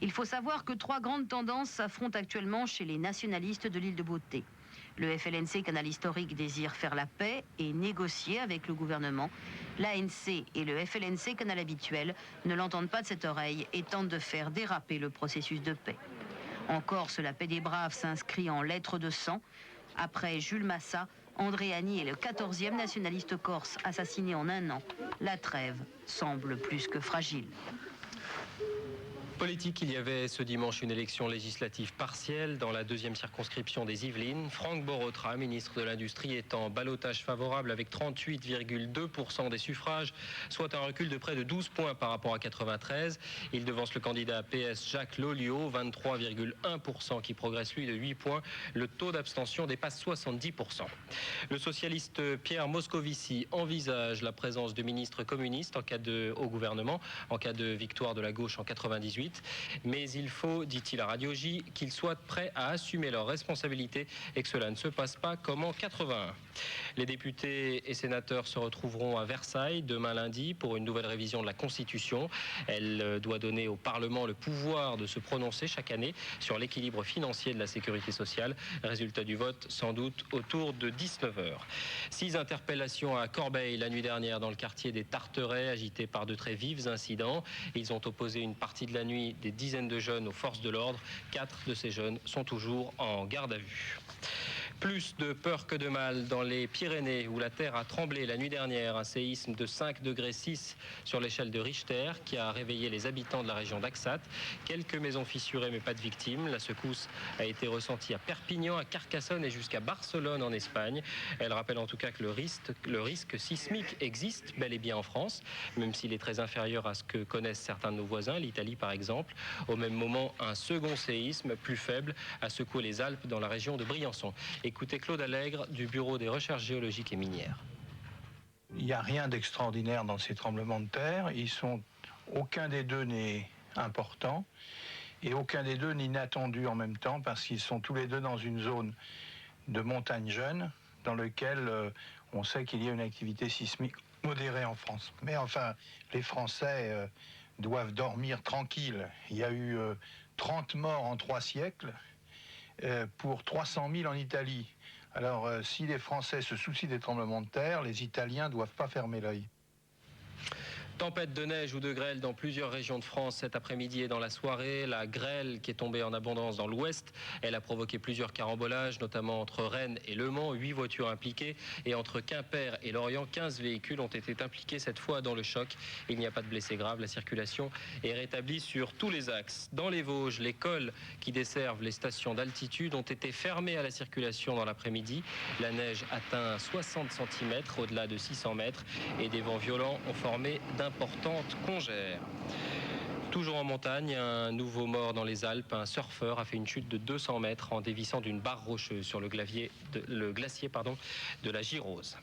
Il faut savoir que 3 grandes tendances s'affrontent actuellement chez les nationalistes de l'île de Beauté. Le FLNC, canal historique, désire faire la paix et négocier avec le gouvernement. L'ANC et le FLNC, canal habituel, ne l'entendent pas de cette oreille et tentent de faire déraper le processus de paix. En Corse, la paix des braves s'inscrit en lettres de sang. Après Jules Massa, Andréani est le 14e nationaliste corse assassiné en 1 an. La trêve semble plus que fragile. Politique, il y avait ce dimanche une élection législative partielle dans la 2e circonscription des Yvelines. Franck Borotra, ministre de l'Industrie, est en ballottage favorable avec 38,2% des suffrages, soit un recul de près de 12 points par rapport à 93. Il devance le candidat PS Jacques Lolliot, 23,1%, qui progresse lui de 8 points. Le taux d'abstention dépasse 70%. Le socialiste Pierre Moscovici envisage la présence de ministres communistes au gouvernement en cas de victoire de la gauche en 98. Mais il faut, dit-il à Radio J, qu'ils soient prêts à assumer leurs responsabilités et que cela ne se passe pas comme en 81. Les députés et sénateurs se retrouveront à Versailles demain lundi pour une nouvelle révision de la Constitution. Elle doit donner au Parlement le pouvoir de se prononcer chaque année sur l'équilibre financier de la sécurité sociale. Résultat du vote, sans doute, autour de 19h. 6 interpellations à Corbeil la nuit dernière dans le quartier des Tarterets, agité par de très vifs incidents. Ils ont opposé une partie de la nuit des dizaines de jeunes aux forces de l'ordre. 4 de ces jeunes sont toujours en garde à vue. Plus de peur que de mal dans les Pyrénées où la terre a tremblé la nuit dernière. Un séisme de 5,6 degrés sur l'échelle de Richter qui a réveillé les habitants de la région d'Axat. Quelques maisons fissurées mais pas de victimes. La secousse a été ressentie à Perpignan, à Carcassonne et jusqu'à Barcelone en Espagne. Elle rappelle en tout cas que le risque sismique existe bel et bien en France, même s'il est très inférieur à ce que connaissent certains de nos voisins, l'Italie par exemple. Au même moment, un second séisme plus faible a secoué les Alpes dans la région de Briançon. Écoutez Claude Allègre du Bureau des recherches géologiques et minières. Il n'y a rien d'extraordinaire dans ces tremblements de terre. Aucun des deux n'est important et aucun des deux n'est inattendu en même temps parce qu'ils sont tous les deux dans une zone de montagne jeune dans laquelle on sait qu'il y a une activité sismique modérée en France. Mais enfin, les Français doivent dormir tranquilles. Il y a eu 30 morts en 3 siècles. Pour 300 000 en Italie. Alors, si les Français se soucient des tremblements de terre, les Italiens ne doivent pas fermer l'œil. Tempête de neige ou de grêle dans plusieurs régions de France cet après-midi et dans la soirée. La grêle qui est tombée en abondance dans l'ouest, elle a provoqué plusieurs carambolages, notamment entre Rennes et Le Mans, 8 voitures impliquées. Et entre Quimper et Lorient, 15 véhicules ont été impliqués cette fois dans le choc. Il n'y a pas de blessés graves, la circulation est rétablie sur tous les axes. Dans les Vosges, les cols qui desservent les stations d'altitude ont été fermés à la circulation dans l'après-midi. La neige atteint 60 cm au-delà de 600 mètres et des vents violents ont formé d'importantes congères. Toujours en montagne, un nouveau mort dans les Alpes. Un surfeur a fait une chute de 200 mètres en dévissant d'une barre rocheuse sur le glacier de la Girose.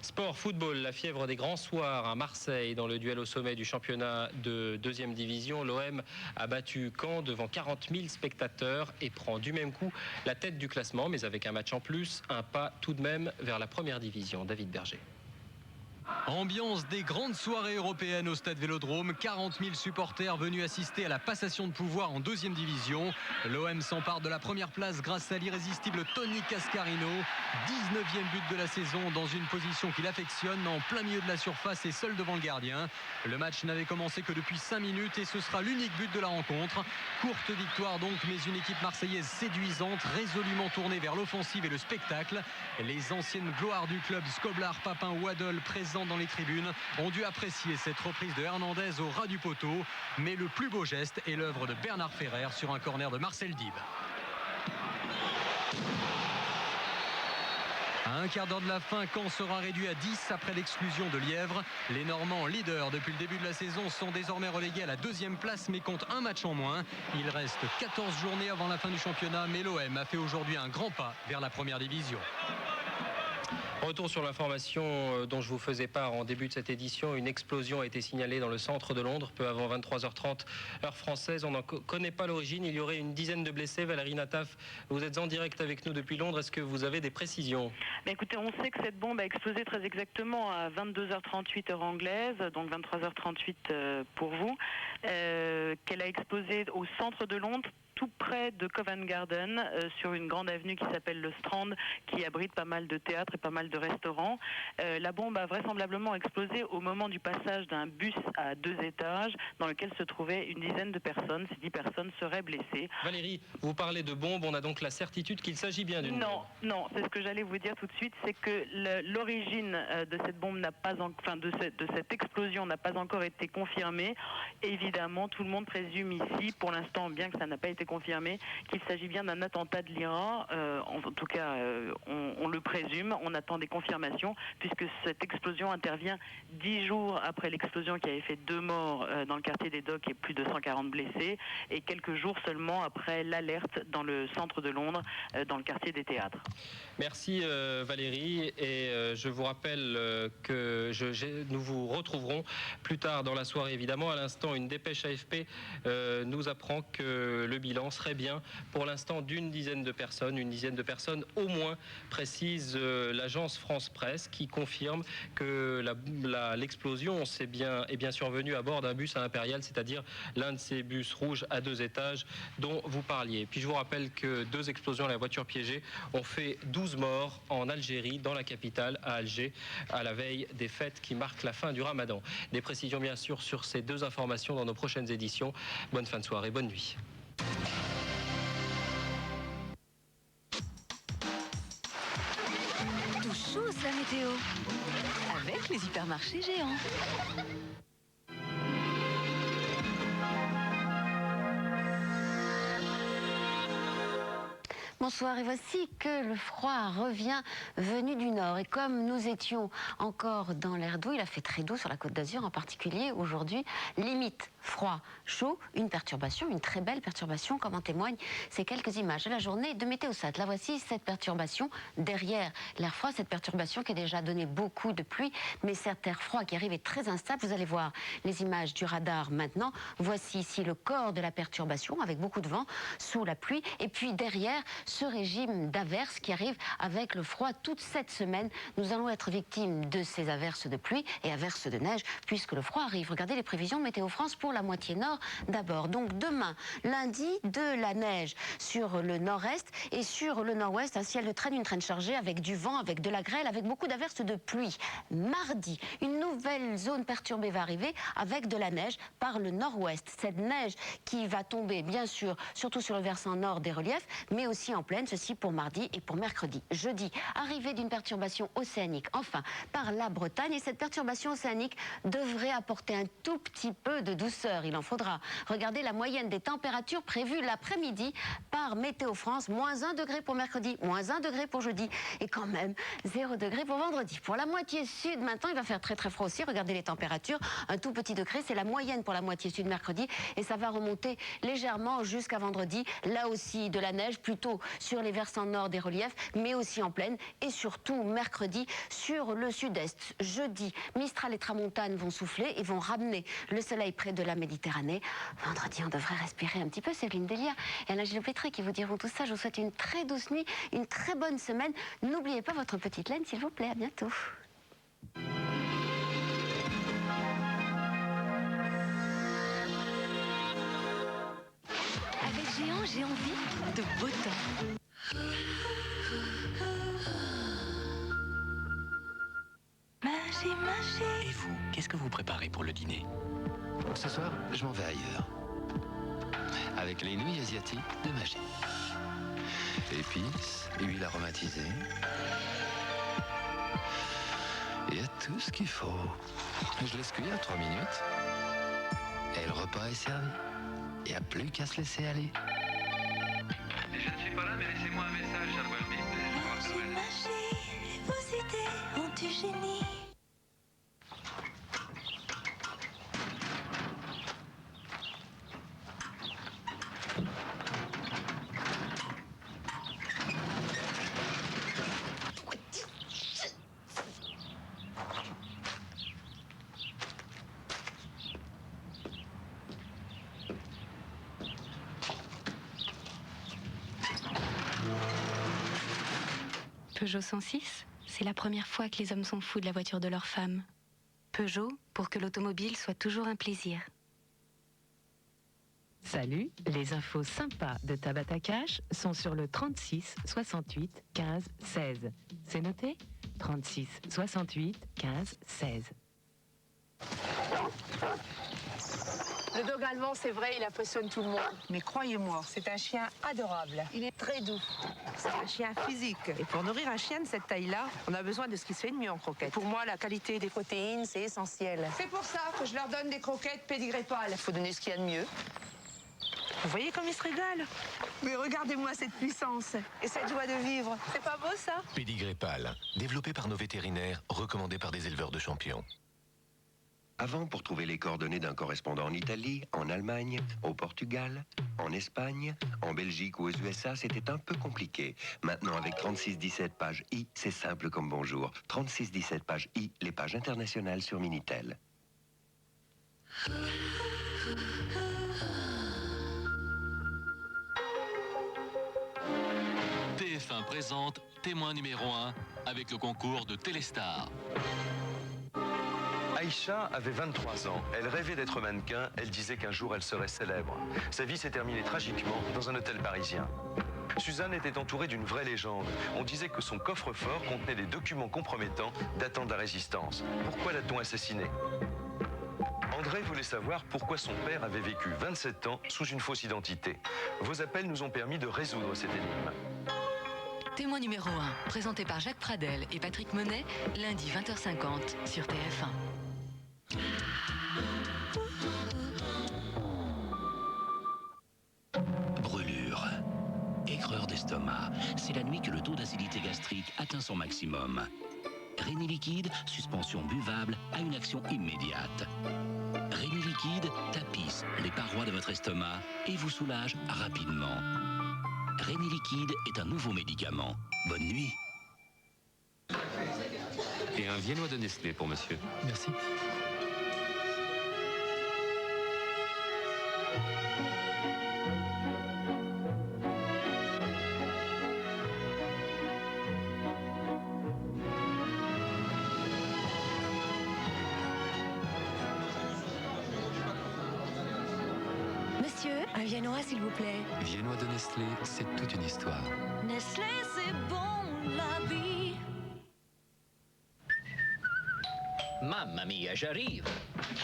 Sport, football, la fièvre des grands soirs à Marseille. Dans le duel au sommet du championnat de 2e division, l'OM a battu Caen devant 40 000 spectateurs et prend du même coup la tête du classement, mais avec un match en plus, un pas tout de même vers la 1re division. David Berger. Ambiance des grandes soirées européennes au stade Vélodrome. 40 000 supporters venus assister à la passation de pouvoir en 2e division. L'OM s'empare de la 1re place grâce à l'irrésistible Tony Cascarino. 19e but de la saison dans une position qu'il affectionne en plein milieu de la surface et seul devant le gardien. Le match n'avait commencé que depuis 5 minutes et ce sera l'unique but de la rencontre. Courte victoire donc, mais une équipe marseillaise séduisante, résolument tournée vers l'offensive et le spectacle. Les anciennes gloires du club, Skoblar, Papin, Waddle, présents dans les tribunes, ont dû apprécier cette reprise de Hernandez au ras du poteau. Mais le plus beau geste est l'œuvre de Bernard Ferrer sur un corner de Marcel Dib. À un quart d'heure de la fin, Caen sera réduit à 10 après l'exclusion de Lièvre. Les Normands, leaders depuis le début de la saison, sont désormais relégués à la 2e place mais comptent un match en moins. Il reste 14 journées avant la fin du championnat, mais l'OM a fait aujourd'hui un grand pas vers la 1re division. Retour sur l'information dont je vous faisais part en début de cette édition. Une explosion a été signalée dans le centre de Londres, peu avant 23h30, heure française. On n'en connaît pas l'origine. Il y aurait une dizaine de blessés. Valérie Nataf, vous êtes en direct avec nous depuis Londres. Est-ce que vous avez des précisions ? Écoutez, on sait que cette bombe a explosé très exactement à 22h38 heure anglaise, donc 23h38 pour vous, qu'elle a explosé au centre de Londres, tout près de Covent Garden, sur une grande avenue qui s'appelle le Strand, qui abrite pas mal de théâtres et pas mal de restaurants. La bombe a vraisemblablement explosé au moment du passage d'un bus à 2 étages dans lequel se trouvaient une dizaine de personnes. Ces 10 personnes seraient blessées. Valérie, vous parlez de bombe, on a donc la certitude qu'il s'agit bien d'une bombe. Non, c'est ce que j'allais vous dire tout de suite, c'est que l'origine de cette bombe n'a pas, de cette explosion n'a pas encore été confirmée. Évidemment, tout le monde présume ici, pour l'instant, bien que ça n'a pas été confirmé, qu'il s'agit bien d'un attentat de l'IRA. En tout cas, on le présume. On attend des confirmations, puisque cette explosion intervient 10 jours après l'explosion qui avait fait 2 morts dans le quartier des Docks et plus de 140 blessés, et quelques jours seulement après l'alerte dans le centre de Londres, dans le quartier des théâtres. Merci Valérie, et je vous rappelle que nous vous retrouverons plus tard dans la soirée. Évidemment, à l'instant, une dépêche AFP nous apprend que le bilan serait bien pour l'instant d'une dizaine de personnes, au moins, précise l'agence France Presse, qui confirme que l'explosion est bien survenue à bord d'un bus à Impérial, c'est-à-dire l'un de ces bus rouges à 2 étages dont vous parliez. Puis je vous rappelle que 2 explosions à la voiture piégée ont fait 12 morts en Algérie, dans la capitale, à Alger, à la veille des fêtes qui marquent la fin du Ramadan. Des précisions bien sûr sur ces 2 informations dans nos prochaines éditions. Bonne fin de soirée, bonne nuit. Tout chose la météo, avec les hypermarchés géants. Bonsoir, et voici que le froid revient venu du nord. Et comme nous étions encore dans l'air doux, il a fait très doux sur la Côte d'Azur en particulier aujourd'hui. Limite froid, chaud, une perturbation, une très belle perturbation, comme en témoignent ces quelques images de la journée de Météosat. Là voici cette perturbation derrière l'air froid, cette perturbation qui a déjà donné beaucoup de pluie, mais cet air froid qui arrive est très instable. Vous allez voir les images du radar maintenant. Voici ici le corps de la perturbation avec beaucoup de vent sous la pluie, et puis derrière ce régime d'averses qui arrive avec le froid toute cette semaine. Nous allons être victimes de ces averses de pluie et averses de neige puisque le froid arrive. Regardez les prévisions de Météo France pour la moitié nord d'abord. Donc demain, lundi, de la neige sur le nord-est et sur le nord-ouest, un ciel de traîne, une traîne chargée avec du vent, avec de la grêle, avec beaucoup d'averses de pluie. Mardi, une nouvelle zone perturbée va arriver avec de la neige par le nord-ouest. Cette neige qui va tomber bien sûr surtout sur le versant nord des reliefs, mais aussi en pleine, ceci pour mardi et pour mercredi. Jeudi, arrivée d'une perturbation océanique, enfin, par la Bretagne, et cette perturbation océanique devrait apporter un tout petit peu de douceur. Il en faudra. Regardez la moyenne des températures prévues l'après-midi par Météo France. Moins 1 degré pour mercredi, moins 1 degré pour jeudi, et quand même 0 degré pour vendredi. Pour la moitié sud, maintenant, il va faire très très froid aussi. Regardez les températures, un tout petit degré, c'est la moyenne pour la moitié sud mercredi, et ça va remonter légèrement jusqu'à vendredi. Là aussi, de la neige, plutôt sur les versants nord des reliefs, mais aussi en plaine, et surtout mercredi sur le sud-est. Jeudi, Mistral et Tramontane vont souffler et vont ramener le soleil près de la Méditerranée. Vendredi, on devrait respirer un petit peu. C'est Céline Delia et Alain Gilles-Pétré qui vous diront tout ça. Je vous souhaite une très douce nuit, une très bonne semaine. N'oubliez pas votre petite laine, s'il vous plaît. À bientôt. Avec Géant, j'ai envie de beau temps. Magie, magie. Et vous, qu'est-ce que vous préparez pour le dîner? Ce soir, je m'en vais ailleurs. Avec les nouilles asiatiques de Magie. Épices, huile aromatisée. Il y a tout ce qu'il faut. Je laisse cuire 3 minutes. Et le repas est servi. Il n'y a plus qu'à se laisser aller. Je ne suis pas là, mais laissez-moi un message, cher Welby. Magie, magie, vos idées ont du génie. Peugeot 106, c'est la première fois que les hommes sont fous de la voiture de leur femme. Peugeot, pour que l'automobile soit toujours un plaisir. Salut, les infos sympas de Tabata Cash sont sur le 36 68 15 16. C'est noté ? 36 68 15 16. Le dog allemand, c'est vrai, il impressionne tout le monde. Mais croyez-moi, c'est un chien adorable. Il est très doux. C'est un chien physique. Et pour nourrir un chien de cette taille-là, on a besoin de ce qui se fait de mieux en croquettes. Pour moi, la qualité des protéines, c'est essentiel. C'est pour ça que je leur donne des croquettes pédigrépales. Il faut donner ce qu'il y a de mieux. Vous voyez comme ils se régalent? Mais regardez-moi cette puissance et cette joie de vivre. C'est pas beau, ça? Pédigrépal, développé par nos vétérinaires, recommandé par des éleveurs de champions. Avant, pour trouver les coordonnées d'un correspondant en Italie, en Allemagne, au Portugal, en Espagne, en Belgique ou aux USA, c'était un peu compliqué. Maintenant, avec 3617 pages I, c'est simple comme bonjour. 3617 pages I, les pages internationales sur Minitel. TF1 présente Témoin numéro 1 avec le concours de Téléstar. Aïcha avait 23 ans. Elle rêvait d'être mannequin. Elle disait qu'un jour elle serait célèbre. Sa vie s'est terminée tragiquement dans un hôtel parisien. Suzanne était entourée d'une vraie légende. On disait que son coffre-fort contenait des documents compromettants datant de la Résistance. Pourquoi l'a-t-on assassiné ? André voulait savoir pourquoi son père avait vécu 27 ans sous une fausse identité. Vos appels nous ont permis de résoudre cette énigme. Témoin numéro 1, présenté par Jacques Pradel et Patrick Monet, lundi 20h50 sur TF1. Brûlure. Aigreur d'estomac. C'est la nuit que le taux d'acidité gastrique atteint son maximum. Réni Liquide, suspension buvable, a une action immédiate. Réni Liquide tapisse les parois de votre estomac et vous soulage rapidement. Réni Liquide est un nouveau médicament. Bonne nuit. Et un viennois de Nestlé pour monsieur. Merci. Monsieur, un viennois s'il vous plaît. Viennois de Nestlé, c'est toute une histoire. Nestlé, c'est bon la vie. Mamma mia, j'arrive.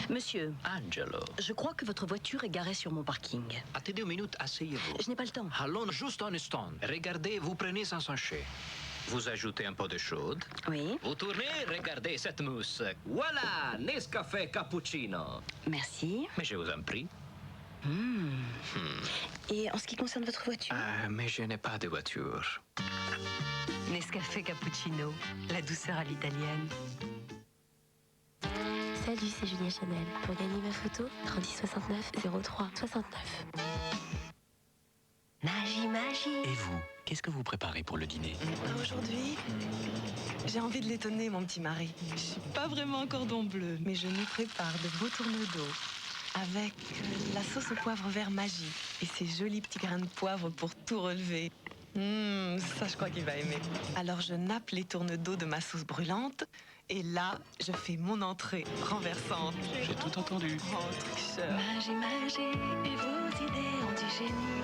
Monsieur, Angelo, je crois que votre voiture est garée sur mon parking. attendez une minute, asseyez-vous. Je n'ai pas le temps. Allons juste un instant. Regardez, vous prenez un sachet. Vous ajoutez un peu de chaude. Oui. Vous tournez, regardez cette mousse. Voilà, Nescafé Cappuccino. Merci. Mais je vous en prie. Et en ce qui concerne votre voiture? Mais je n'ai pas de voiture. Nescafé Cappuccino, la douceur à l'italienne. Salut, c'est Julia Chanel. Pour gagner ma photo, 36 69 03 69. Magie, magie. Et vous, qu'est-ce que vous préparez pour le dîner? Aujourd'hui, j'ai envie de l'étonner, mon petit mari. Je suis pas vraiment un cordon bleu, mais je nous prépare de beaux tourneaux d'eau avec la sauce au poivre vert magie et ces jolis petits grains de poivre pour tout relever. Ça, je crois qu'il va aimer. Alors, je nappe les tourneaux d'eau de ma sauce brûlante et là, je fais mon entrée renversante. J'ai tout entendu. Oh, tricheur. Magie, magie, et vos idées ont du génie.